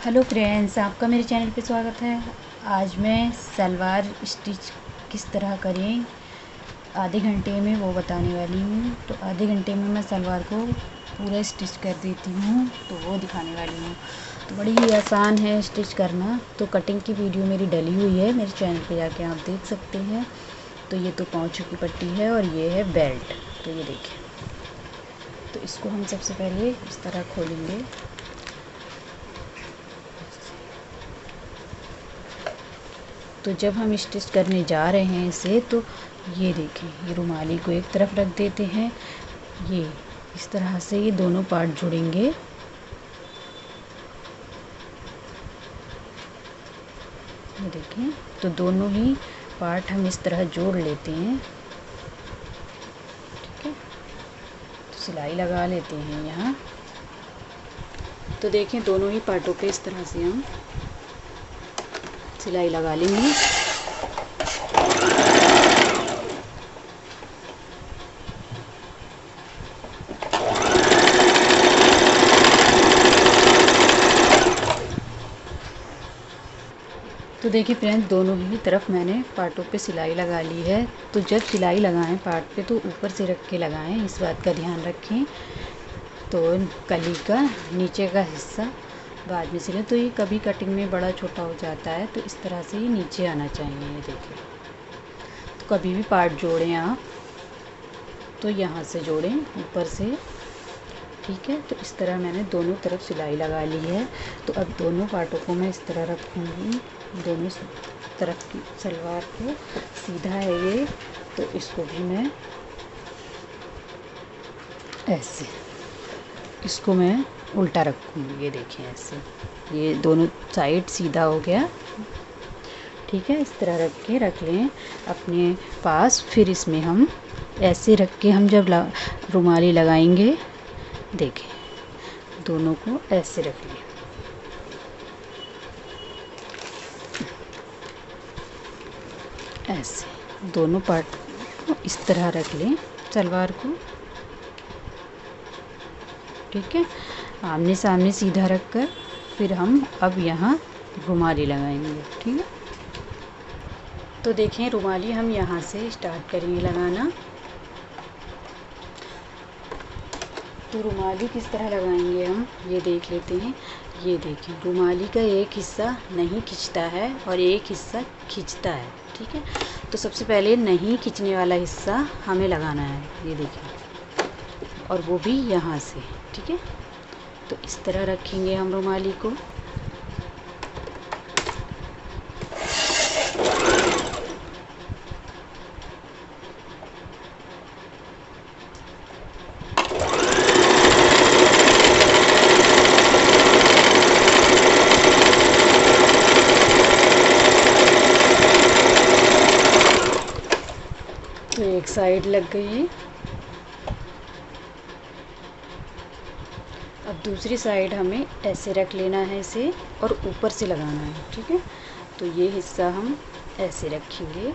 Hello friends, आपका मेरे channel पे स्वागत है। आज मैं सलवार स्टिच किस तरह करें आधे घंटे में वो बताने वाली हूँ। तो आधे घंटे में मैं सलवार को पूरा स्टिच कर देती हूँ, तो वो दिखाने वाली हूँ। तो बड़ी ही आसान है स्टिच करना। तो कटिंग की वीडियो मेरी डली हुई है, मेरे चैनल पे जाके आप देख सकते हैं। तो ये तो पाँचों की पट्टी है और ये है बेल्ट। तो ये देखें। तो इसको हम सबसे पहले इस तरह खोलेंगे। तो जब हम स्टिच करने जा रहे हैं इसे, तो ये देखें, ये रुमाली को एक तरफ रख देते हैं। ये इस तरह से ये दोनों पार्ट जुड़ेंगे। ये देखें, तो दोनों ही पार्ट हम इस तरह जोड़ लेते हैं। ठीक है, तो सिलाई लगा लेते हैं यहाँ। तो देखें, दोनों ही पार्टों पे इस तरह से हम सिलाई लगा लेंगे। तो देखिए फ्रेंड्स, दोनों ही तरफ मैंने पार्टों पे सिलाई लगा ली है। तो जब सिलाई लगाएं पार्ट पे, तो ऊपर से रख के लगाएं, इस बात का ध्यान रखें। तो कली का नीचे का हिस्सा बाद में सिलें। तो ये कभी कटिंग में बड़ा छोटा हो जाता है, तो इस तरह से ये नीचे आना चाहिए। ये देखिए, तो कभी भी पार्ट जोड़ें आप, तो यहाँ से जोड़ें ऊपर से। ठीक है, तो इस तरह मैंने दोनों तरफ सिलाई लगा ली है। तो अब दोनों पार्टों को मैं इस तरह रखूँगी। दोनों तरफ की सलवार को सीधा है ये, तो इसको भी मैं ऐसे, इसको मैं उल्टा रखूँगी। ये देखिए, ऐसे ये दोनों साइड सीधा हो गया। ठीक है, इस तरह रख लें अपने पास। फिर इसमें हम ऐसे रख के हम जब रुमाली लगाएंगे, देखें, दोनों को ऐसे रख लें। ऐसे दोनों पार्ट को इस तरह रख लें सलवार को। ठीक है, आमने सामने सीधा रखकर फिर हम अब यहाँ रुमाली लगाएंगे। ठीक है, तो देखें, रुमाली हम यहाँ से स्टार्ट करेंगे लगाना। तो रुमाली किस तरह लगाएंगे हम, ये देख लेते हैं। ये देखें, रुमाली का एक हिस्सा नहीं खिंचता है और एक हिस्सा खिंचता है। ठीक है, तो सबसे पहले नहीं खिंचने वाला हिस्सा हमें लगाना है। ये देखें, और वो भी यहाँ से। ठीक है, तो इस तरह रखेंगे हम रुमाली को। तो एक साइड लग गई है। अब दूसरी साइड हमें ऐसे रख लेना है इसे, और ऊपर से लगाना है। ठीक है, तो ये हिस्सा हम ऐसे रखेंगे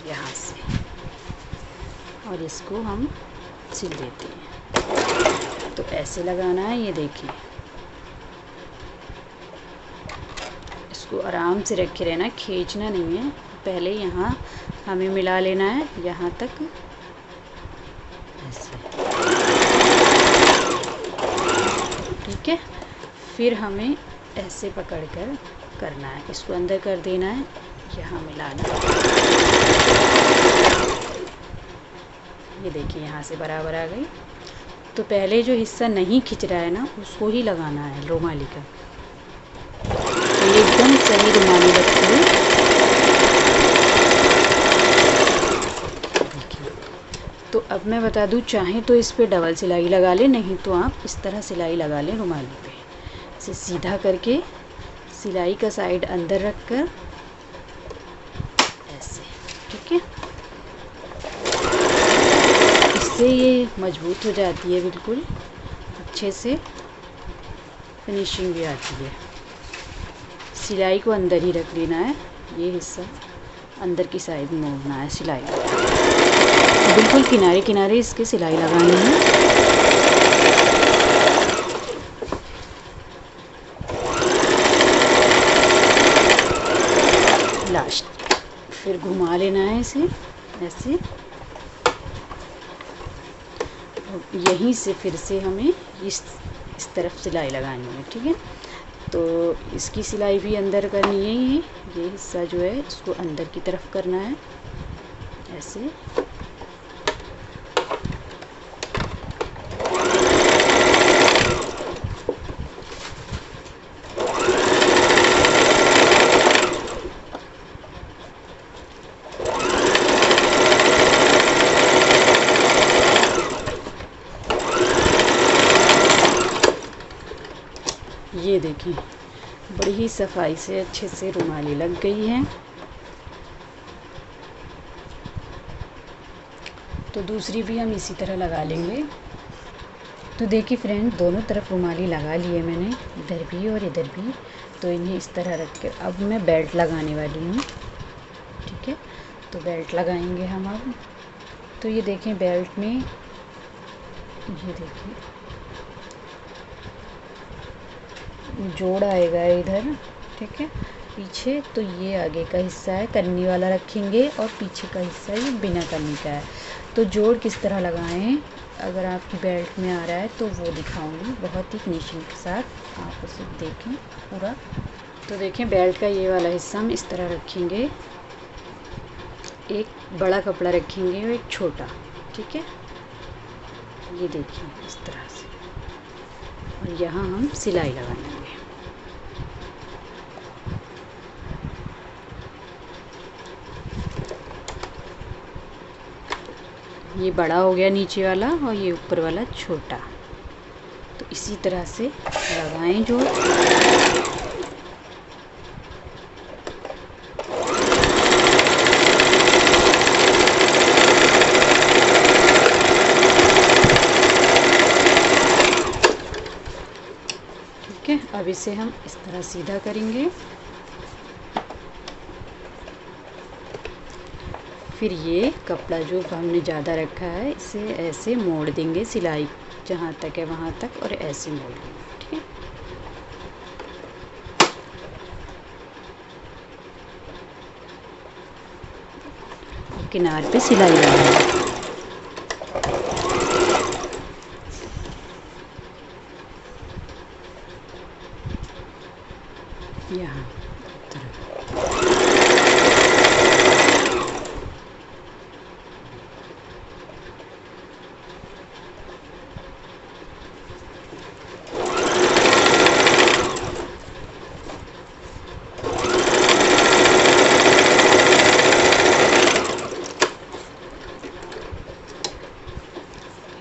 यहाँ से, और इसको हम सिल देते हैं। तो ऐसे लगाना है। ये देखिए, इसको आराम से रखे रहना, खींचना नहीं है। पहले यहाँ हमें मिला लेना है, यहाँ तक ऐसे। ठीक है, फिर हमें ऐसे पकड़कर करना है, इसको अंदर कर देना है, यहाँ मिलाना है। ये देखिए, यहाँ से बराबर आ गई। तो पहले जो हिस्सा नहीं खिंच रहा है ना, उसको ही लगाना है रुमाली का। तो एकदम सही रुमाली रखिए। तो अब मैं बता दूं, चाहे तो इस पे डबल सिलाई लगा लें, नहीं तो आप इस तरह सिलाई लगा लें रुमाली पे। इसे सीधा करके सिलाई का साइड अंदर रख कर ऐसे। ठीक है, इससे ये मजबूत हो जाती है, बिल्कुल अच्छे से फिनिशिंग भी आती है। सिलाई को अंदर ही रख लेना है, ये हिस्सा अंदर की साइड मोड़ना है सिलाई, बिल्कुल किनारे किनारे इसके सिलाई लगानी है। फिर घुमा लेना है इसे ऐसे, और यहीं से फिर से हमें इस तरफ सिलाई लगानी है। ठीक है, तो इसकी सिलाई भी अंदर करनी है। ये हिस्सा जो है इसको अंदर की तरफ करना है ऐसे। ये देखिए बड़ी ही सफाई से अच्छे से रुमाली लग गई है। तो दूसरी भी हम इसी तरह लगा लेंगे। तो देखिए फ्रेंड, दोनों तरफ रुमाली लगा ली है मैंने, इधर भी और इधर भी। तो इन्हें इस तरह रख के अब मैं बेल्ट लगाने वाली हूँ। ठीक है, तो बेल्ट लगाएंगे हम अब। तो ये देखें बेल्ट में, ये देखिए जोड़ आएगा इधर। ठीक है, पीछे तो ये आगे का हिस्सा है, कन्नी वाला रखेंगे, और पीछे का हिस्सा ये बिना कन्नी का है। तो जोड़ किस तरह लगाएं, अगर आपकी बेल्ट में आ रहा है तो वो दिखाऊंगी बहुत ही फिनिशिंग के साथ, आप उसे देखें पूरा। तो देखें बेल्ट का ये वाला हिस्सा हम इस तरह रखेंगे, एक बड़ा कपड़ा रखेंगे और एक छोटा। ठीक है, ये देखिए इस तरह से, और यहाँ हम सिलाई लगाएंगे। ये बड़ा हो गया नीचे वाला और ये ऊपर वाला छोटा। तो इसी तरह से लगाएं जोड़। ठीक है, अब इसे हम इस तरह सीधा करेंगे। फिर ये कपड़ा जो हमने ज़्यादा रखा है इसे ऐसे मोड़ देंगे, सिलाई जहाँ तक है वहाँ तक, और ऐसे मोड़ देंगे। ठीक है, किनार पे सिलाई लगाएंगे। यहाँ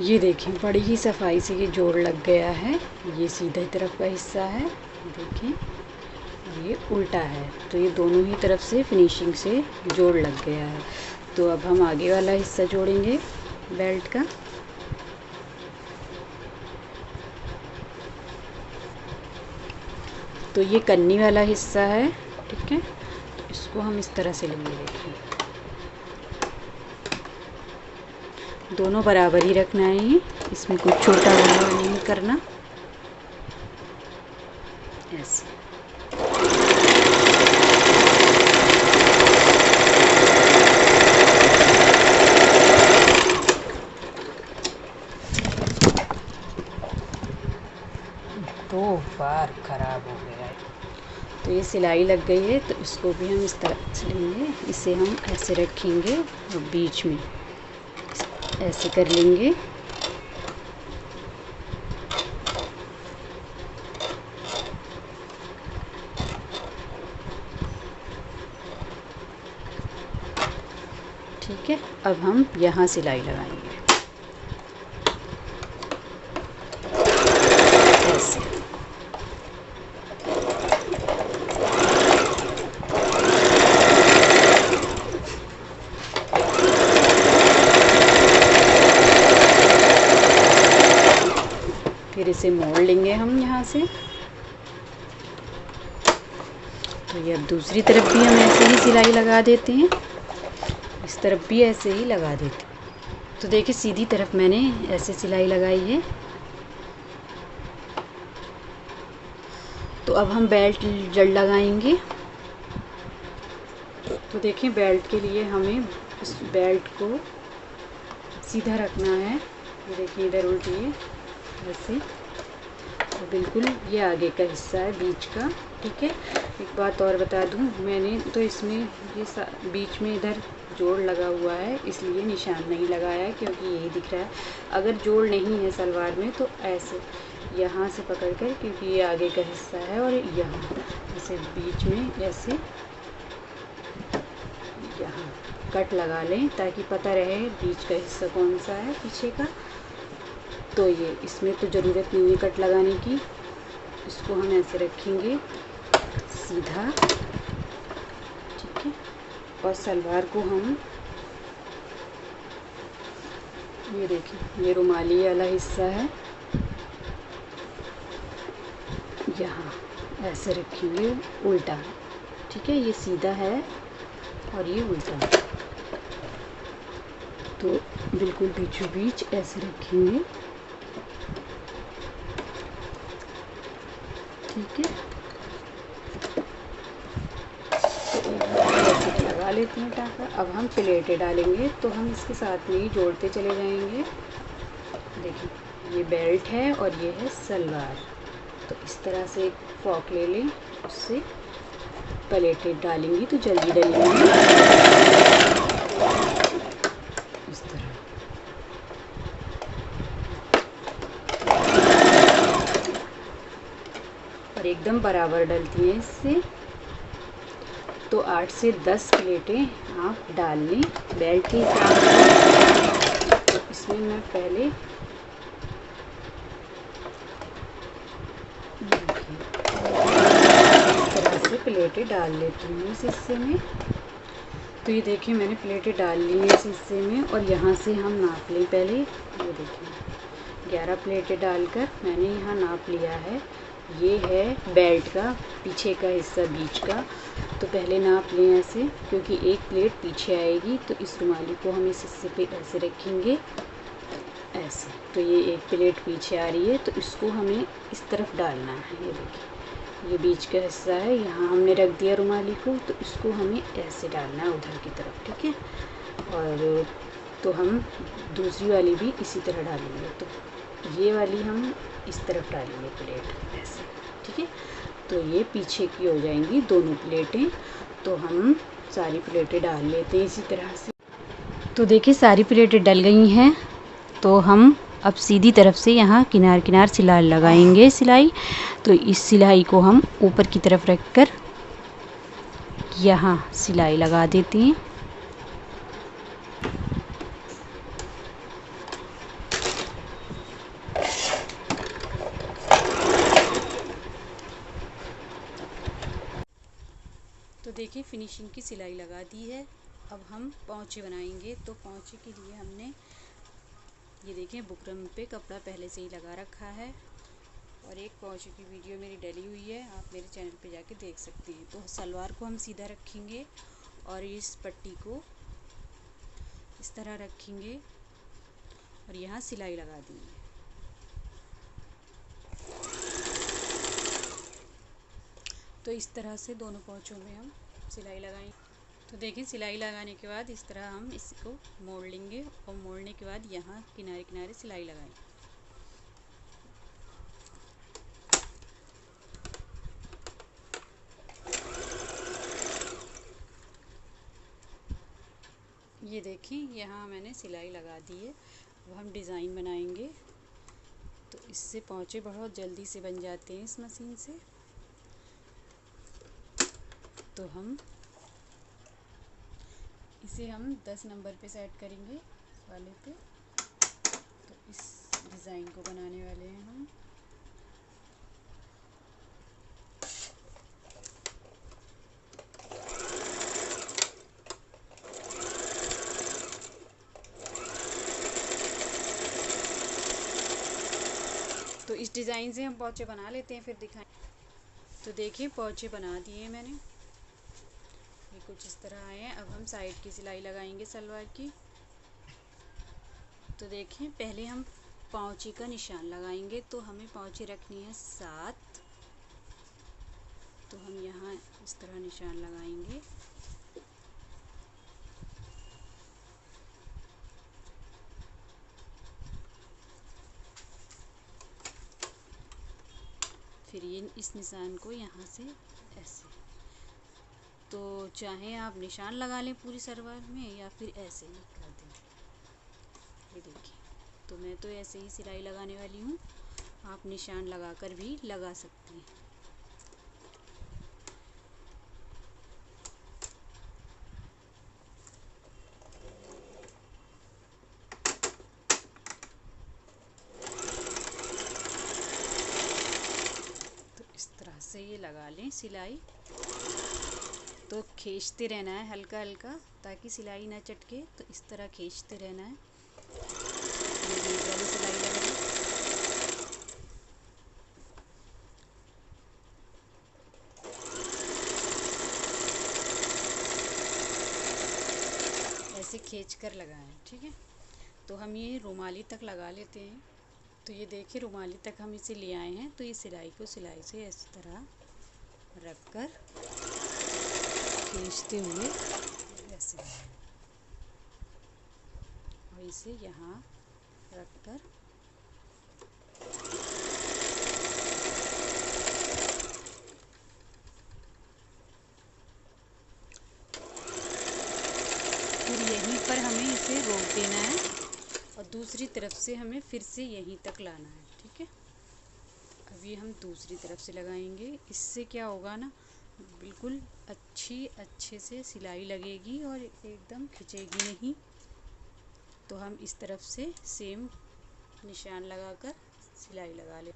ये देखें बड़ी ही सफाई से ये जोड़ लग गया है। ये सीधे तरफ का हिस्सा है, देखें, ये उल्टा है। तो ये दोनों ही तरफ से फिनिशिंग से जोड़ लग गया है। तो अब हम आगे वाला हिस्सा जोड़ेंगे बेल्ट का। तो ये कन्नी वाला हिस्सा है। ठीक है, तो इसको हम इस तरह से लेंगे। देखिए दोनों बराबर ही रखना है, ये इसमें कुछ छोटा बड़ा नहीं करना, ऐसे। दो बार खराब हो गया है। तो ये सिलाई लग गई है, तो इसको भी हम इस तरह से लेंगे। इसे हम ऐसे रखेंगे और बीच में ऐसे कर लेंगे। ठीक है, अब हम यहाँ सिलाई लगाएंगे ऐसे। फिर इसे मोड़ लेंगे हम यहाँ से। तो ये अब दूसरी तरफ भी हम ऐसे ही सिलाई लगा देते हैं, इस तरफ भी ऐसे ही लगा देते हैं। तो देखिए सीधी तरफ मैंने ऐसे सिलाई लगाई है। तो अब हम बेल्ट जड़ लगाएंगे। तो देखिए बेल्ट के लिए हमें इस बेल्ट को सीधा रखना है। ये देखिए इधर उल्टिए ऐसे, तो बिल्कुल ये आगे का हिस्सा है बीच का, ठीक है। एक बात और बता दूं, मैंने तो इसमें ये बीच में इधर जोड़ लगा हुआ है, इसलिए निशान नहीं लगाया है, क्योंकि यही दिख रहा है। अगर जोड़ नहीं है सलवार में तो ऐसे यहाँ से पकड़ कर, क्योंकि ये आगे का हिस्सा है, और यहाँ ऐसे बीच में ऐसे यहाँ कट लगा लें ताकि पता रहे बीच का हिस्सा कौन सा है पीछे का। तो ये इसमें तो ज़रूरत नहीं है कट लगाने की, इसको हम ऐसे रखेंगे सीधा, ठीक है। और सलवार को हम ये देखिए, ये रुमाली वाला हिस्सा है, यहाँ ऐसे रखेंगे उल्टा, ठीक है। ये सीधा है और ये उल्टा है, तो बिल्कुल बीचों बीच ऐसे रखेंगे, ठीक है। तो ऐसे लगा लेते हैं टाँका। अब हम प्लेटें डालेंगे, तो हम इसके साथ में ही जोड़ते चले जाएंगे। देखिए ये बेल्ट है और ये है सलवार, तो इस तरह से एक फ्रॉक ले लें, उससे प्लेटें डालेंगी तो जल्दी डलेंगी इस तरह। और एकदम बराबर डलती हैं इससे, तो 8 से 10 प्लेटें आप डाल लें बेल्ट के हिसाब से। तो इसमें मैं पहले इस तरह से प्लेटें डाल लेती हूँ इस हिस्से में। तो ये देखिए मैंने प्लेटें डाल ली हैं इस हिस्से में, और यहाँ से हम नाप लें पहले। ये देखिए 11 प्लेटें डालकर मैंने यहाँ नाप लिया है। ये है बेल्ट का पीछे का हिस्सा बीच का, तो पहले नाप लें ऐसे, क्योंकि एक प्लेट पीछे आएगी, तो इस रुमाली को हम इस हिस्से पे ऐसे रखेंगे ऐसे। तो ये एक प्लेट पीछे आ रही है, तो इसको हमें इस तरफ डालना है। ये देखिए ये बीच का हिस्सा है, यहाँ हमने रख दिया रुमाली को, तो इसको हमें ऐसे डालना है उधर की तरफ, ठीक है। और तो हम दूसरी वाली भी इसी तरह डालेंगे, तो ये वाली हम इस तरफ डालेंगे प्लेट ऐसे, ठीक है। तो ये पीछे की हो जाएंगी दोनों प्लेटें। तो हम सारी प्लेटें डाल लेते हैं इसी तरह से। तो देखिए सारी प्लेटें डल गई हैं, तो हम अब सीधी तरफ से यहाँ किनार किनार सिलाई लगाएंगे सिलाई। तो इस सिलाई को हम ऊपर की तरफ रख कर यहाँ सिलाई लगा देते हैं। तो देखिए फिनिशिंग की सिलाई लगा दी है। अब हम पौंचे बनाएंगे। तो पौंचे के लिए हमने ये देखिए बुकरम पे कपड़ा पहले से ही लगा रखा है, और एक पौंचे की वीडियो मेरी डली हुई है, आप मेरे चैनल पे जाके देख सकते हैं। तो सलवार को हम सीधा रखेंगे और इस पट्टी को इस तरह रखेंगे और यहाँ सिलाई लगा देंगे। तो इस तरह से दोनों पौंचों में हम सिलाई लगाएंगे। तो देखिए सिलाई लगाने के बाद इस तरह हम इसको मोड़ लेंगे, और मोड़ने के बाद यहाँ किनारे किनारे सिलाई लगाएंगे। ये देखिए यहाँ मैंने सिलाई लगा दी है। अब हम डिज़ाइन बनाएंगे। तो इससे पौंचे बहुत जल्दी से बन जाते हैं इस मशीन से। तो हम इसे हम 10 नंबर पे सेट करेंगे इस वाले पे। तो इस डिज़ाइन को बनाने वाले हैं हम। तो इस डिज़ाइन से हम पौंचे बना लेते हैं, फिर दिखाएं। तो देखिए पौंचे बना दिए मैंने, ये कुछ इस तरह आए हैं। अब हम साइड की सिलाई लगाएंगे सलवार की। तो देखें पहले हम पौंचे का निशान लगाएंगे। तो हमें पौंचे रखनी है 7। तो हम यहाँ इस तरह निशान लगाएंगे फिर ये इस निशान को यहाँ से ऐसे, तो चाहे आप निशान लगा लें पूरी सलवार में या फिर ऐसे ही कर दें। ये देखिए, तो मैं तो ऐसे ही सिलाई लगाने वाली हूँ, आप निशान लगाकर भी लगा सकती हैं। तो इस तरह से ये लगा लें सिलाई। तो खींचते रहना है हल्का हल्का ताकि सिलाई ना चटके, तो इस तरह खींचते रहना है। ये वाली सिलाई लगाएं। ऐसे खींच कर लगाएं, ठीक है। तो हम ये रुमाली तक लगा लेते हैं। तो ये देखिए रुमाली तक हम इसे ले आए हैं। तो ये सिलाई को सिलाई से इस तरह रख कर खींचते हुए ऐसे, और इसे यहाँ रख कर फिर यहीं पर हमें इसे रोक देना है और दूसरी तरफ से हमें फिर से यहीं तक लाना है, ठीक है। अब ये हम दूसरी तरफ से लगाएंगे। इससे क्या होगा ना, बिल्कुल अच्छे से सिलाई लगेगी और एकदम खिंचेगी नहीं। तो हम इस तरफ से सेम निशान लगाकर सिलाई लगा ले।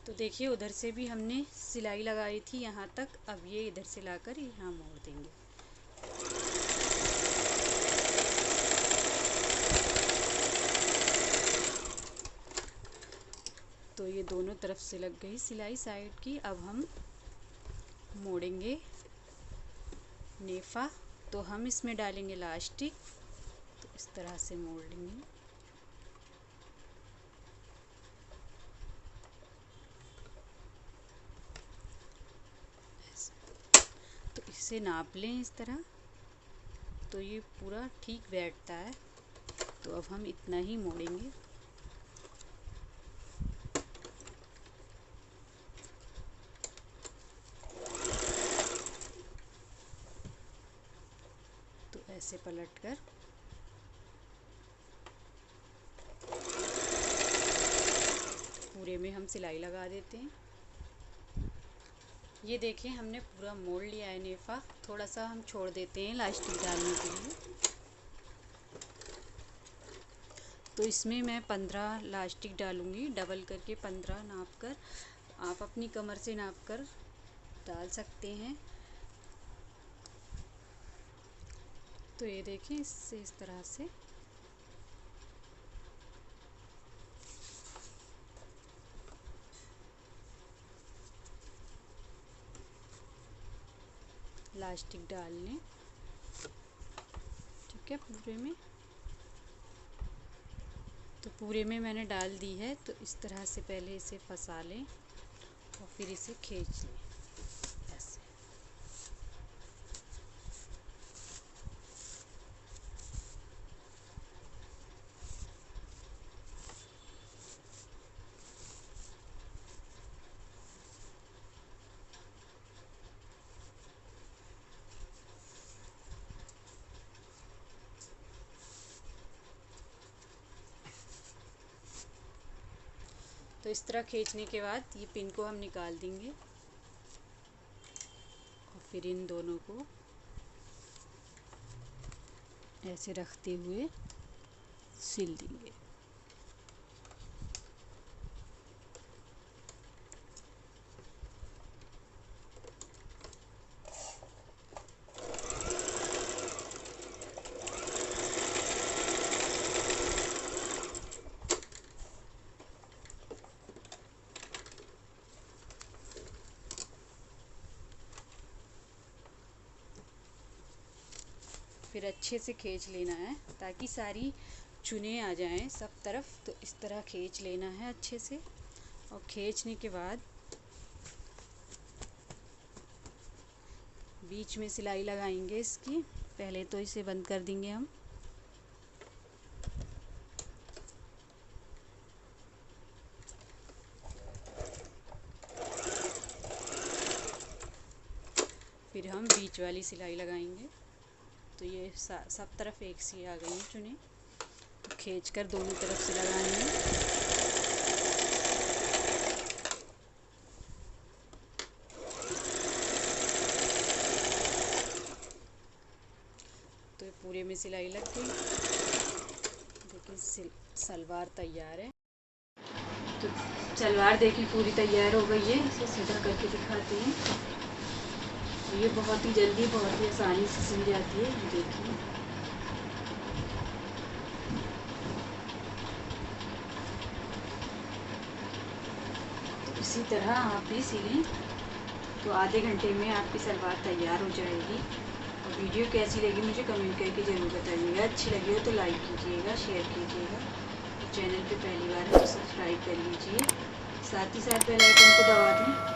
तो देखिए उधर से भी हमने सिलाई लगाई थी यहाँ तक, अब ये इधर से लाकर यहाँ मोड़ देंगे। तो ये दोनों तरफ से लग गई सिलाई साइड की। अब हम मोड़ेंगे नेफा। तो हम इसमें डालेंगे इलास्टिक, तो इस तरह से मोड़ लेंगे। तो इसे नाप लें इस तरह, तो ये पूरा ठीक बैठता है। तो अब हम इतना ही मोड़ेंगे। तो ऐसे पलटकर पूरे में हम सिलाई लगा देते हैं। ये देखिए हमने पूरा मोड़ लिया है नेफा। थोड़ा सा हम छोड़ देते हैं इलास्टिक डालने के लिए। तो इसमें मैं 15 इलास्टिक डालूँगी, डबल करके 15 नाप कर। आप अपनी कमर से नाप कर डाल सकते हैं। तो ये देखिए इससे इस तरह से इलास्टिक डाल लें, ठीक है। पूरे में, तो पूरे में मैंने डाल दी है। तो इस तरह से पहले इसे फंसा लें और फिर इसे खींच लें ऐसे। तो इस तरह खींचने के बाद ये पिन को हम निकाल देंगे और फिर इन दोनों को ऐसे रखते हुए सिल देंगे। फिर अच्छे से खींच लेना है ताकि सारी चुने आ जाएं सब तरफ। तो इस तरह खींच लेना है अच्छे से, और खींचने के बाद बीच में सिलाई लगाएंगे इसकी। पहले तो इसे बंद कर देंगे हम। फिर हम बीच वाली सिलाई लगाएंगे। तो ये सब तरफ एक सी आ गई है चुनी, तो खींच कर दोनों तरफ से लगाएंगे। तो पूरे में सिलाई लग गई। देखिए सलवार तैयार है। तो सलवार देखिए पूरी तैयार हो गई है। इसे सीधा करके दिखाती हैं। तो ये बहुत ही जल्दी, बहुत ही आसानी से सिल जाती है। देखिए तो इसी तरह आप भी सिलें तो आधे घंटे में आपकी सलवार तैयार हो जाएगी। और वीडियो कैसी लगी मुझे कमेंट करके ज़रूर बताइएगा। अच्छी लगी हो तो लाइक कीजिएगा, शेयर कीजिएगा। चैनल पे पहली बार है तो सब्सक्राइब कर लीजिए। साथ ही साथ बेल आइकन को दबा दें